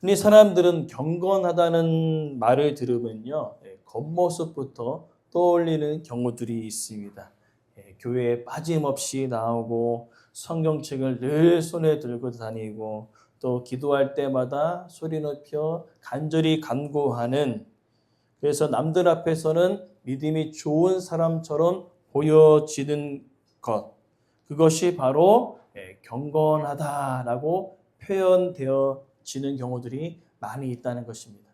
흔히 사람들은 경건하다는 말을 들으면요, 겉모습부터 떠올리는 경우들이 있습니다. 교회에 빠짐없이 나오고 성경책을 늘 손에 들고 다니고 또 기도할 때마다 소리 높여 간절히 간구하는, 그래서 남들 앞에서는 믿음이 좋은 사람처럼 보여지는 것, 그것이 바로 경건하다라고 표현되어지는 경우들이 많이 있다는 것입니다.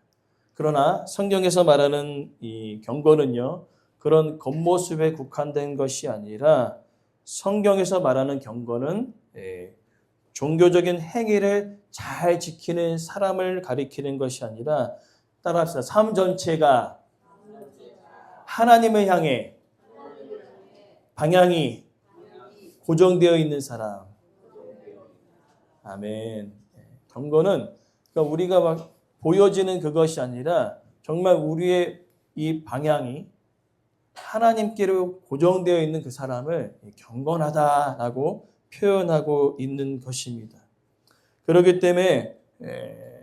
그러나 성경에서 말하는 이 경건은요, 그런 겉모습에 국한된 것이 아니라 성경에서 말하는 경건은 종교적인 행위를 잘 지키는 사람을 가리키는 것이 아니라, 따라합시다. 삶 전체가 하나님을 향해 방향이 고정되어 있는 사람. 아멘. 경건은 그러니까 우리가 막 보여지는 그것이 아니라 정말 우리의 이 방향이 하나님께로 고정되어 있는 그 사람을 경건하다라고 표현하고 있는 것입니다. 그렇기 때문에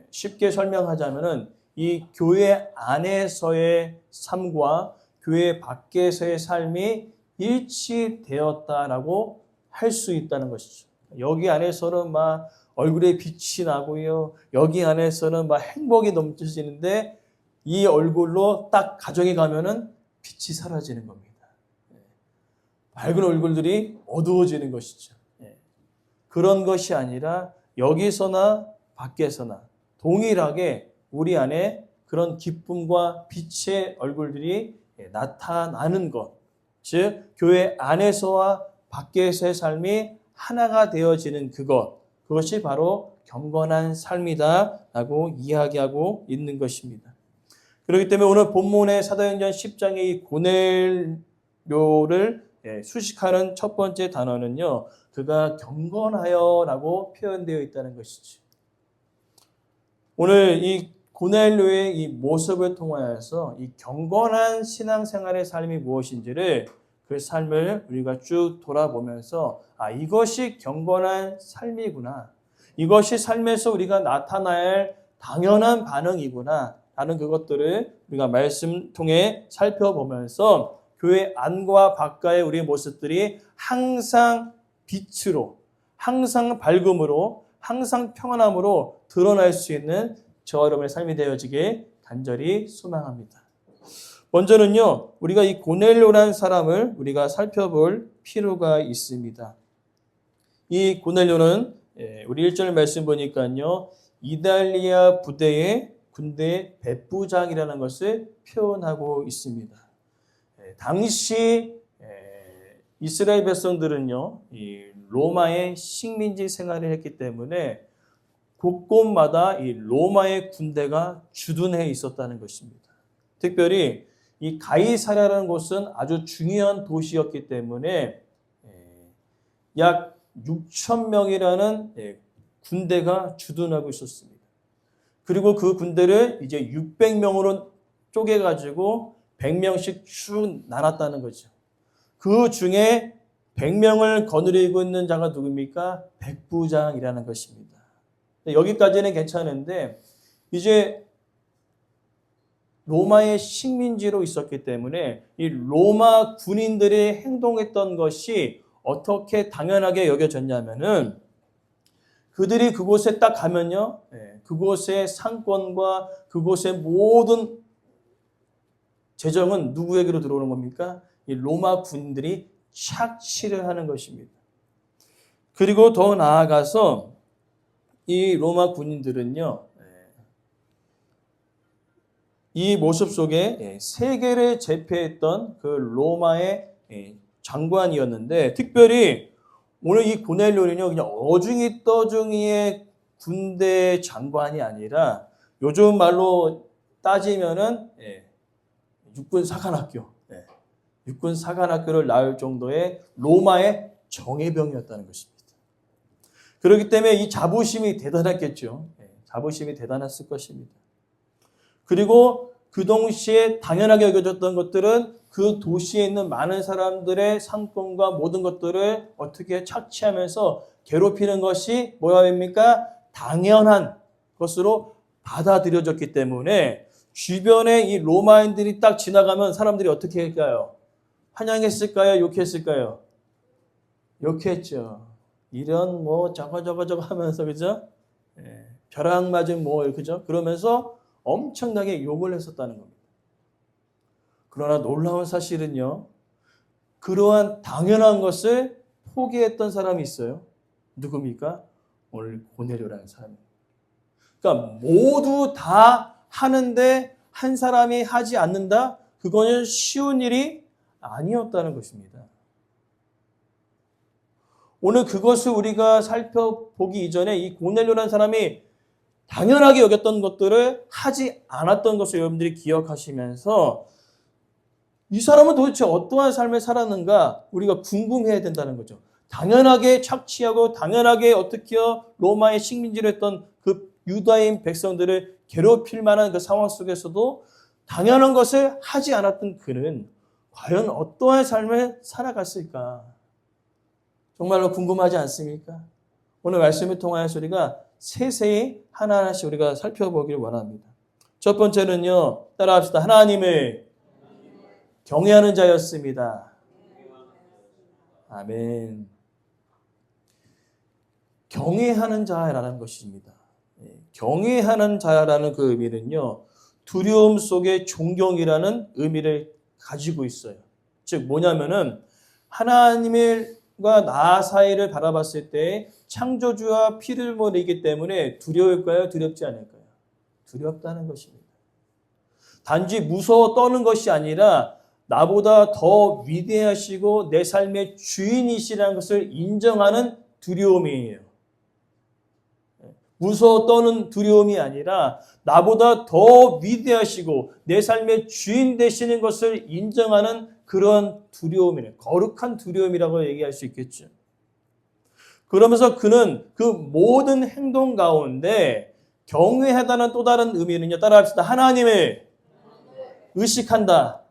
쉽게 설명하자면은 이 교회 안에서의 삶과 교회 밖에서의 삶이 일치되었다라고 할 수 있다는 것이죠. 여기 안에서는 막 얼굴에 빛이 나고요. 여기 안에서는 막 행복이 넘치시는데 이 얼굴로 딱 가정에 가면은 빛이 사라지는 겁니다. 밝은 얼굴들이 어두워지는 것이죠. 그런 것이 아니라 여기서나 밖에서나 동일하게 우리 안에 그런 기쁨과 빛의 얼굴들이 나타나는 것, 즉 교회 안에서와 밖에서의 삶이 하나가 되어지는 그것이 바로 경건한 삶이다라고 이야기하고 있는 것입니다. 그렇기 때문에 오늘 본문의 사도행전 10장의 이 고넬료를 수식하는 첫 번째 단어는요, 그가 경건하여라고 표현되어 있다는 것이죠. 오늘 이 고넬료의 이 모습을 통하여서 이 경건한 신앙생활의 삶이 무엇인지를, 그 삶을 우리가 쭉 돌아보면서 이것이 경건한 삶이구나, 이것이 삶에서 우리가 나타나야 할 당연한 반응이구나 라는 그것들을 우리가 말씀 통해 살펴보면서 교회 안과 밖의 우리의 모습들이 항상 빛으로, 항상 밝음으로, 항상 평안함으로 드러날 수 있는 저와 여러분의 삶이 되어지길 간절히 소망합니다. 먼저는요, 우리가 이 고넬료라는 사람을 우리가 살펴볼 필요가 있습니다. 이 고넬료는 우리 1절 말씀 보니까요, 이달리아 부대의 군대 백부장이라는 것을 표현하고 있습니다. 당시 이스라엘 백성들은요, 이 로마의 식민지 생활을 했기 때문에 곳곳마다 이 로마의 군대가 주둔해 있었다는 것입니다. 특별히 이 가이사랴라는 곳은 아주 중요한 도시였기 때문에 약 6천 명이라는 군대가 주둔하고 있었습니다. 그리고 그 군대를 이제 600명으로 쪼개가지고 100명씩 쭉 나눴다는 거죠. 그 중에 100명을 거느리고 있는 자가 누굽니까? 백부장이라는 것입니다. 여기까지는 괜찮은데 이제 로마의 식민지로 있었기 때문에 이 로마 군인들이 행동했던 것이 어떻게 당연하게 여겨졌냐면은, 그들이 그곳에 딱 가면요, 그곳의 상권과 그곳의 모든 재정은 누구에게로 들어오는 겁니까? 이 로마 군인들이 착취를 하는 것입니다. 그리고 더 나아가서 이 로마 군인들은요, 이 모습 속에 세계를 제패했던 그 로마의 장관이었는데, 특별히 오늘 이 고넬료는요, 그냥 어중이 떠중이의 군대 장관이 아니라 요즘 말로 따지면은 육군 사관학교, 육군 사관학교를 나올 정도의 로마의 정예병이었다는 것입니다. 그렇기 때문에 이 자부심이 대단했겠죠. 자부심이 대단했을 것입니다. 그리고 그 동시에 당연하게 여겨졌던 것들은 그 도시에 있는 많은 사람들의 상권과 모든 것들을 어떻게 착취하면서 괴롭히는 것이 뭐야 됩니까? 당연한 것으로 받아들여졌기 때문에 주변에 이 로마인들이 딱 지나가면 사람들이 어떻게 할까요? 환영했을까요? 욕했을까요? 욕했죠. 이런 뭐 저거 하면서 그죠? 예, 벼락 맞은 뭐 그죠? 그러면서 엄청나게 욕을 했었다는 겁니다. 그러나 놀라운 사실은요. 그러한 당연한 것을 포기했던 사람이 있어요. 누굽니까? 오늘 고넬료라는 사람입니다. 그러니까 모두 다 하는데 한 사람이 하지 않는다? 그거는 쉬운 일이 아니었다는 것입니다. 오늘 그것을 우리가 살펴보기 이전에 이 고넬료라는 사람이 당연하게 여겼던 것들을 하지 않았던 것을 여러분들이 기억하시면서 이 사람은 도대체 어떠한 삶을 살았는가 우리가 궁금해야 된다는 거죠. 당연하게 착취하고 당연하게 어떻게 로마의 식민지를 했던 그 유다인 백성들을 괴롭힐 만한 그 상황 속에서도 당연한 것을 하지 않았던 그는 과연 어떠한 삶을 살아갔을까? 정말로 궁금하지 않습니까? 오늘 말씀을 통하여서 우리가 세세히 하나하나씩 우리가 살펴보기를 원합니다. 첫 번째는요. 따라합시다. 하나님을 경외하는 자였습니다. 아멘. 경외하는 자라는 것입니다. 경외하는 자라는 그 의미는요. 두려움 속에 존경이라는 의미를 가지고 있어요. 즉 뭐냐면은 하나님과 나 사이를 바라봤을 때 창조주와 피를 머리기 때문에 두려울까요? 두렵지 않을까요? 두렵다는 것입니다. 단지 무서워 떠는 것이 아니라 나보다 더 위대하시고 내 삶의 주인이시라는 것을 인정하는 두려움이에요. 무서워 떠는 두려움이 아니라 나보다 더 위대하시고 내 삶의 주인 되시는 것을 인정하는 그런 두려움이에요. 거룩한 두려움이라고 얘기할 수 있겠죠. 그러면서 그는 그 모든 행동 가운데 경외하다는 또 다른 의미는요. 따라합시다. 하나님을 의식한다.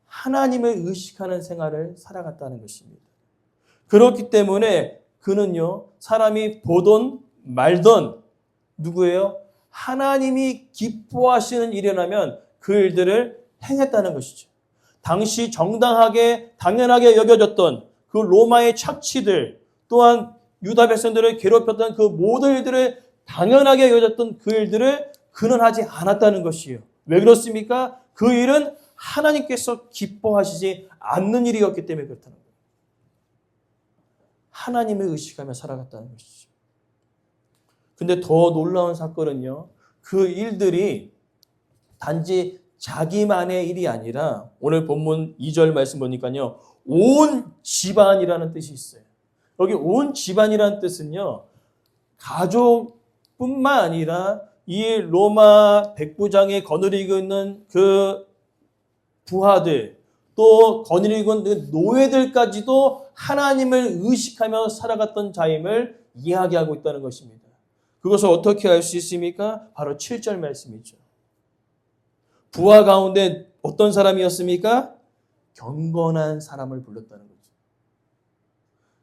하나님을 의식하는 생활을 살아갔다는 것입니다. 그렇기 때문에 그는요. 사람이 보던 말던 누구예요? 하나님이 기뻐하시는 일이라면 그 일들을 행했다는 것이죠. 당시 정당하게 당연하게 여겨졌던 그 로마의 착취들 또한 유다 백성들을 괴롭혔던 그 모든 일들을 당연하게 여겨졌던 그 일들을 그는 하지 않았다는 것이에요. 왜 그렇습니까? 그 일은 하나님께서 기뻐하시지 않는 일이었기 때문에 그렇다는 거예요. 하나님을 의식하며 살아갔다는 것이죠. 근데 더 놀라운 사건은요. 그 일들이 단지 자기만의 일이 아니라 오늘 본문 2절 말씀 보니까요. 온 집안이라는 뜻이 있어요. 여기 온 집안이라는 뜻은요. 가족뿐만 아니라 이 로마 백부장이 거느리고 있는 그 부하들 또 거느리고 있는 노예들까지도 하나님을 의식하며 살아갔던 자임을 이야기하고 있다는 것입니다. 그것을 어떻게 알 수 있습니까? 바로 7절 말씀이죠. 부하 가운데 어떤 사람이었습니까? 경건한 사람을 불렀다는 거죠.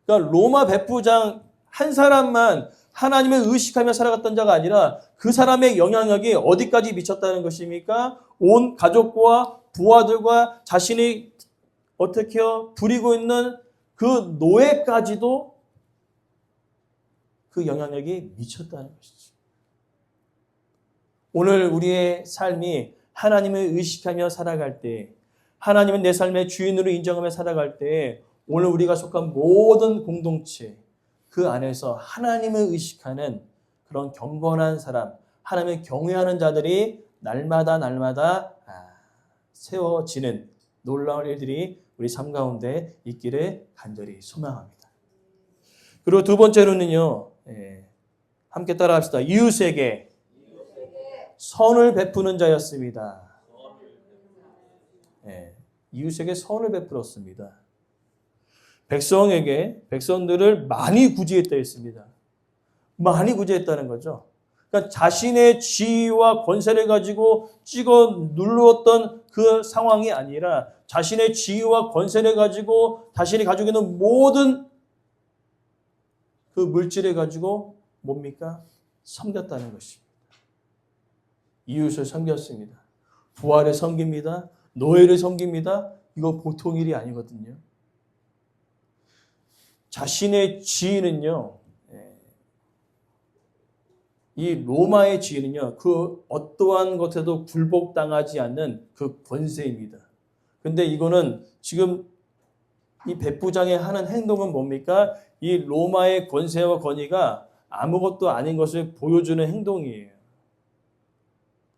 그러니까 로마 백부장 한 사람만 하나님을 의식하며 살아갔던 자가 아니라 그 사람의 영향력이 어디까지 미쳤다는 것입니까? 온 가족과 부하들과 자신이 어떻게 부리고 있는 그 노예까지도 그 영향력이 미쳤다는 것이죠. 오늘 우리의 삶이 하나님을 의식하며 살아갈 때, 하나님은 내 삶의 주인으로 인정하며 살아갈 때 오늘 우리가 속한 모든 공동체 그 안에서 하나님을 의식하는 그런 경건한 사람, 하나님을 경외하는 자들이 날마다 세워지는 놀라운 일들이 우리 삶 가운데 있기를 간절히 소망합니다. 그리고 두 번째로는요. 함께 따라합시다. 이웃에게 선을 베푸는 자였습니다. 이웃에게 선을 베풀었습니다. 백성들을 많이 구제했다 했습니다. 많이 구제했다는 거죠. 그러니까 자신의 지위와 권세를 가지고 찍어 눌렀던 그 상황이 아니라 자신의 지위와 권세를 가지고 자신이 가지고 있는 모든 그 물질을 가지고 뭡니까? 섬겼다는 것입니다. 이웃을 섬겼습니다. 부활을 섬깁니다. 노예를 섬깁니다. 이거 보통 일이 아니거든요. 자신의 지위는요, 이 로마의 지위는요, 그 어떠한 것에도 굴복당하지 않는 그 권세입니다. 근데 이거는 지금 이 백부장이 하는 행동은 뭡니까? 이 로마의 권세와 권위가 아무것도 아닌 것을 보여주는 행동이에요.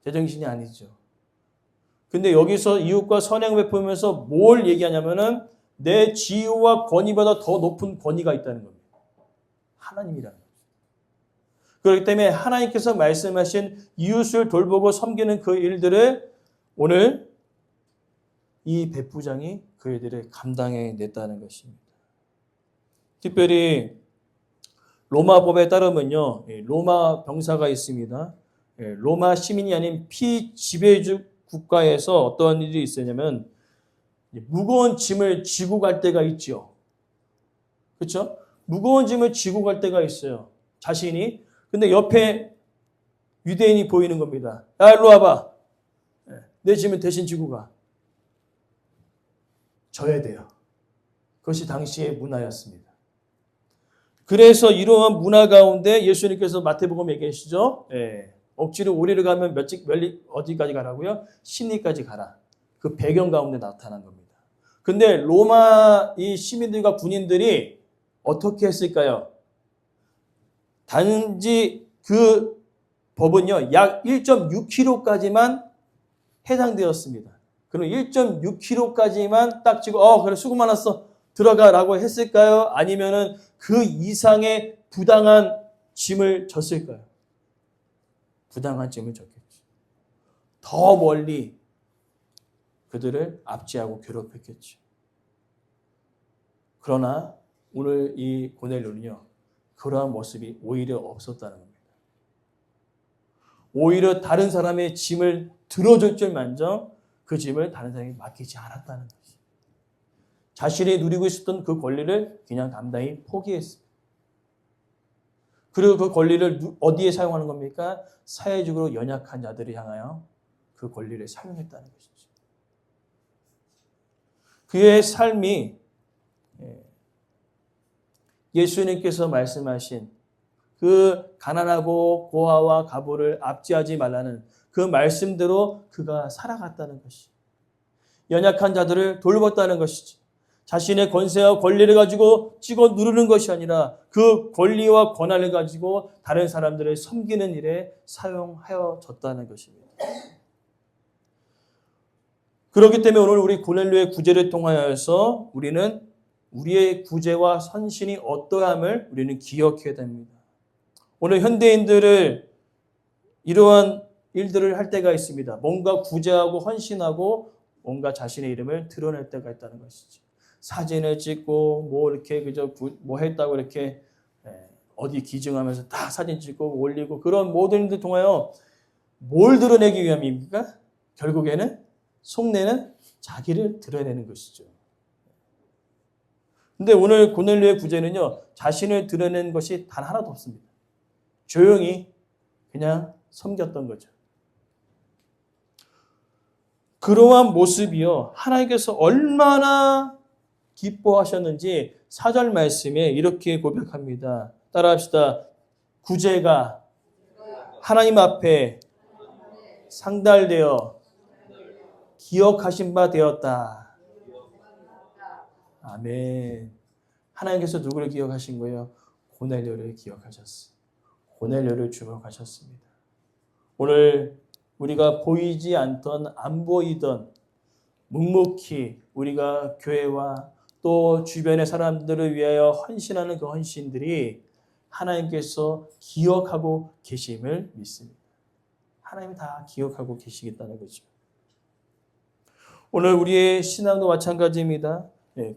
제정신이 아니죠. 근데 여기서 이웃과 선행 베푸면서 뭘 얘기하냐면은 내 지위와 권위보다 더 높은 권위가 있다는 겁니다. 하나님이라는 거죠. 그렇기 때문에 하나님께서 말씀하신 이웃을 돌보고 섬기는 그 일들을 오늘 이 백부장이 그 일들을 감당해냈다는 것입니다. 특별히 로마법에 따르면요, 로마 병사가 있습니다. 로마 시민이 아닌 피지배주 국가에서 어떤 일이 있었냐면 무거운 짐을 지고 갈 때가 있죠. 그렇죠? 무거운 짐을 지고 갈 때가 있어요. 자신이. 근데 옆에 유대인이 보이는 겁니다. 야, 일로 와봐. 내 짐을 대신 지고 가. 져야 돼요. 그것이 당시의 문화였습니다. 그래서 이러한 문화 가운데 예수님께서 마태복음 얘기하시죠. 억지로 우리를 가면 어디까지 가라고요? 심리까지 가라. 그 배경 가운데 나타난 겁니다. 근데 로마 이 시민들과 군인들이 어떻게 했을까요? 단지 그 법은요, 약 1.6km까지만 해당되었습니다. 그럼 1.6km까지만 딱 찍고, 그래, 수고 많았어. 들어가라고 했을까요? 아니면은 그 이상의 부당한 짐을 졌을까요? 부당한 짐을 졌겠죠. 더 멀리 그들을 압제하고 괴롭혔겠죠. 그러나 오늘 이 고넬료는요, 그러한 모습이 오히려 없었다는 겁니다. 오히려 다른 사람의 짐을 들어줄 줄만정 그 짐을 다른 사람이 맡기지 않았다는 것이죠. 자신이 누리고 있었던 그 권리를 그냥 담당히 포기했습니다. 그리고 그 권리를 어디에 사용하는 겁니까? 사회적으로 연약한 자들을 향하여 그 권리를 사용했다는 것이죠. 그의 삶이 예수님께서 말씀하신 그 가난하고 고아와 가부를 압제하지 말라는 그 말씀대로 그가 살아갔다는 것이 연약한 자들을 돌봤다는 것이죠. 자신의 권세와 권리를 가지고 찍어 누르는 것이 아니라 그 권리와 권한을 가지고 다른 사람들을 섬기는 일에 사용하여졌다는 것입니다. 그렇기 때문에 오늘 우리 고넬료의 구제를 통하여서 우리는 우리의 구제와 선신이 어떠함을 우리는 기억해야 됩니다. 오늘 현대인들을 이러한 일들을 할 때가 있습니다. 뭔가 구제하고 헌신하고 뭔가 자신의 이름을 드러낼 때가 있다는 것이죠. 사진을 찍고 뭐 이렇게 그저 뭐 했다고 이렇게 어디 기증하면서 다 사진 찍고 올리고 그런 모든 일들 통하여 뭘 드러내기 위함입니까? 결국에는 속내는 자기를 드러내는 것이죠. 근데 오늘 고넬료의 구제는요, 자신을 드러낸 것이 단 하나도 없습니다. 조용히 그냥 섬겼던 거죠. 그러한 모습이요, 하나님께서 얼마나 기뻐하셨는지 4절 말씀에 이렇게 고백합니다. 따라합시다. 구제가 하나님 앞에 상달되어 기억하신 바 되었다. 아멘. 하나님께서 누구를 기억하신 거예요? 고넬료를 기억하셨어요. 고넬료를 주목하셨습니다. 오늘 우리가 보이지 않던 안 보이던 묵묵히 우리가 교회와 또 주변의 사람들을 위하여 헌신하는 그 헌신들이 하나님께서 기억하고 계심을 믿습니다. 하나님이 다 기억하고 계시겠다는 거죠. 오늘 우리의 신앙도 마찬가지입니다.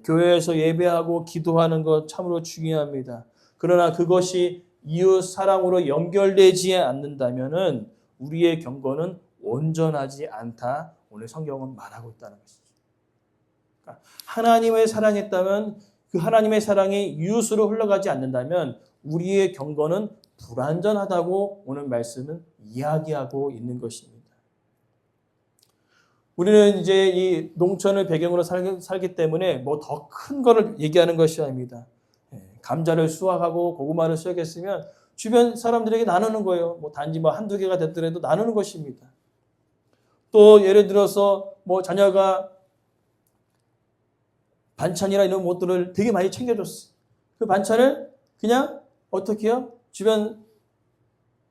교회에서 예배하고 기도하는 것 참으로 중요합니다. 그러나 그것이 이웃 사랑으로 연결되지 않는다면은 우리의 경건은 온전하지 않다. 오늘 성경은 말하고 있다는 것이죠. 그러니까 하나님을 사랑했다면 그 하나님의 사랑이 이웃으로 흘러가지 않는다면 우리의 경건은 불완전하다고 오늘 말씀은 이야기하고 있는 것입니다. 우리는 이제 이 농촌을 배경으로 살기 때문에 뭐 더 큰 거를 얘기하는 것이 아닙니다. 감자를 수확하고 고구마를 수확했으면 주변 사람들에게 나누는 거예요. 뭐 단지 뭐 한두 개가 됐더라도 나누는 것입니다. 또 예를 들어서 뭐 자녀가 반찬이나 이런 것들을 되게 많이 챙겨줬어. 그 반찬을 그냥 어떻게 해요? 주변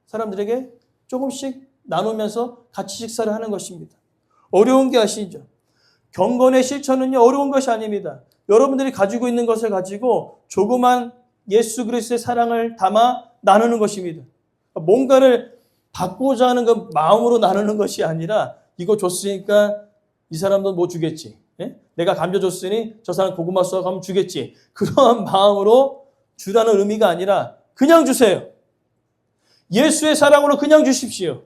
사람들에게 조금씩 나누면서 같이 식사를 하는 것입니다. 어려운 게 아시죠? 경건의 실천은요, 어려운 것이 아닙니다. 여러분들이 가지고 있는 것을 가지고 조그만 예수 그리스도의 사랑을 담아 나누는 것입니다. 뭔가를 받고자 하는 그 마음으로 나누는 것이 아니라 이거 줬으니까 이 사람도 뭐 주겠지. 예? 내가 감자 줬으니 저 사람 고구마 수확하면 주겠지. 그러한 마음으로 주라는 의미가 아니라 그냥 주세요. 예수의 사랑으로 그냥 주십시오.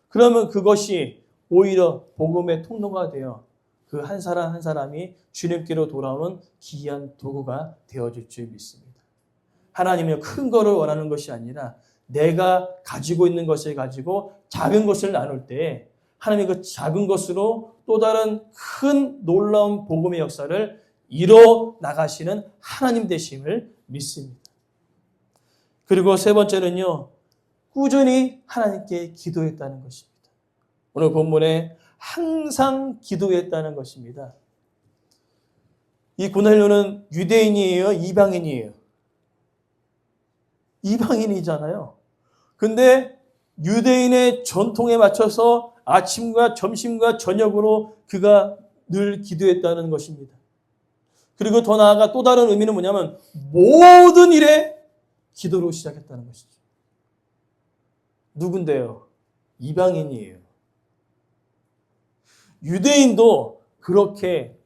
그러면 그것이 오히려 복음의 통로가 되어 그 한 사람 한 사람이 주님께로 돌아오는 귀한 도구가 되어질 줄 믿습니다. 하나님은 큰 거를 원하는 것이 아니라 내가 가지고 있는 것을 가지고 작은 것을 나눌 때 하나님이 그 작은 것으로 또 다른 큰 놀라운 복음의 역사를 이뤄 나가시는 하나님 되심을 믿습니다. 그리고 세 번째는요, 꾸준히 하나님께 기도했다는 것입니다. 오늘 본문에 항상 기도했다는 것입니다. 이 고넬료는 유대인이에요? 이방인이에요? 이방인이잖아요. 근데 유대인의 전통에 맞춰서 아침과 점심과 저녁으로 그가 늘 기도했다는 것입니다. 그리고 더 나아가 또 다른 의미는 뭐냐면 모든 일에 기도로 시작했다는 것이죠. 누군데요? 이방인이에요. 유대인도 그렇게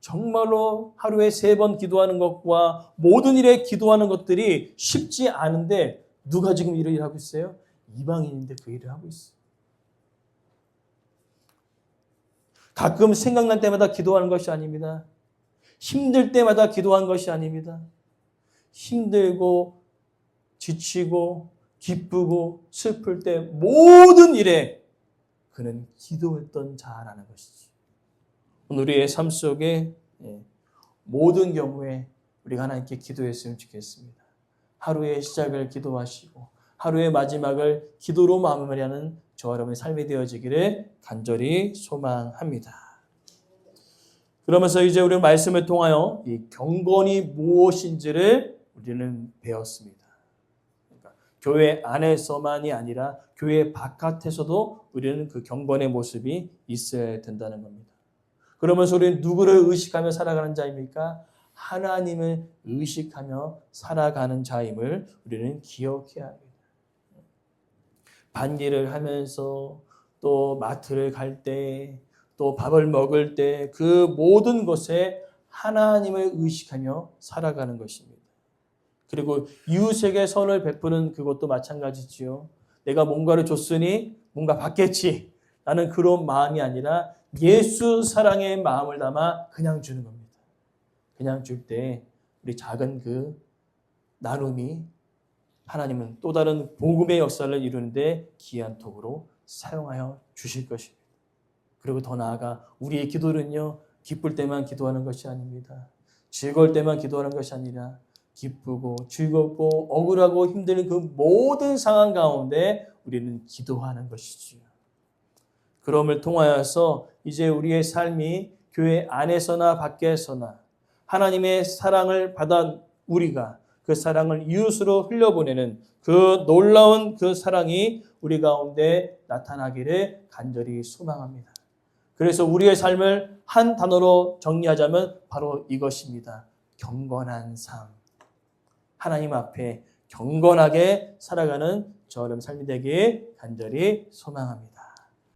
정말로 하루에 3번 기도하는 것과 모든 일에 기도하는 것들이 쉽지 않은데 누가 지금 일을 하고 있어요? 이방인인데 그 일을 하고 있어요. 가끔 생각날 때마다 기도하는 것이 아닙니다. 힘들 때마다 기도한 것이 아닙니다. 힘들고 지치고 기쁘고 슬플 때 모든 일에 그는 기도했던 자라는 것이지. 우리의 삶 속에 모든 경우에 우리가 하나님께 기도했으면 좋겠습니다. 하루의 시작을 기도하시고 하루의 마지막을 기도로 마무리하는 저와 여러분의 삶이 되어지기를 간절히 소망합니다. 그러면서 이제 우리 말씀을 통하여 이 경건이 무엇인지를 우리는 배웠습니다. 교회 안에서만이 아니라 교회 바깥에서도 우리는 그 경건의 모습이 있어야 된다는 겁니다. 그러면서 우리는 누구를 의식하며 살아가는 자입니까? 하나님을 의식하며 살아가는 자임을 우리는 기억해야 합니다. 반일을 하면서 또 마트를 갈 때, 또 밥을 먹을 때 그 모든 것에 하나님을 의식하며 살아가는 것입니다. 그리고 이웃에게 선을 베푸는 그것도 마찬가지지요. 내가 뭔가를 줬으니 뭔가 받겠지. 나는 그런 마음이 아니라 예수 사랑의 마음을 담아 그냥 주는 겁니다. 그냥 줄 때 우리 작은 그 나눔이 하나님은 또 다른 복음의 역사를 이루는데 귀한 도구로 사용하여 주실 것입니다. 그리고 더 나아가 우리의 기도는요, 기쁠 때만 기도하는 것이 아닙니다. 즐거울 때만 기도하는 것이 아니라 기쁘고 즐겁고 억울하고 힘든 그 모든 상황 가운데 우리는 기도하는 것이지요. 그럼을 통하여서 이제 우리의 삶이 교회 안에서나 밖에서나 하나님의 사랑을 받아 우리가 그 사랑을 이웃으로 흘려보내는 그 놀라운 그 사랑이 우리 가운데 나타나기를 간절히 소망합니다. 그래서 우리의 삶을 한 단어로 정리하자면 바로 이것입니다. 경건한 삶. 하나님 앞에 경건하게 살아가는 저런 삶이 되길 간절히 소망합니다.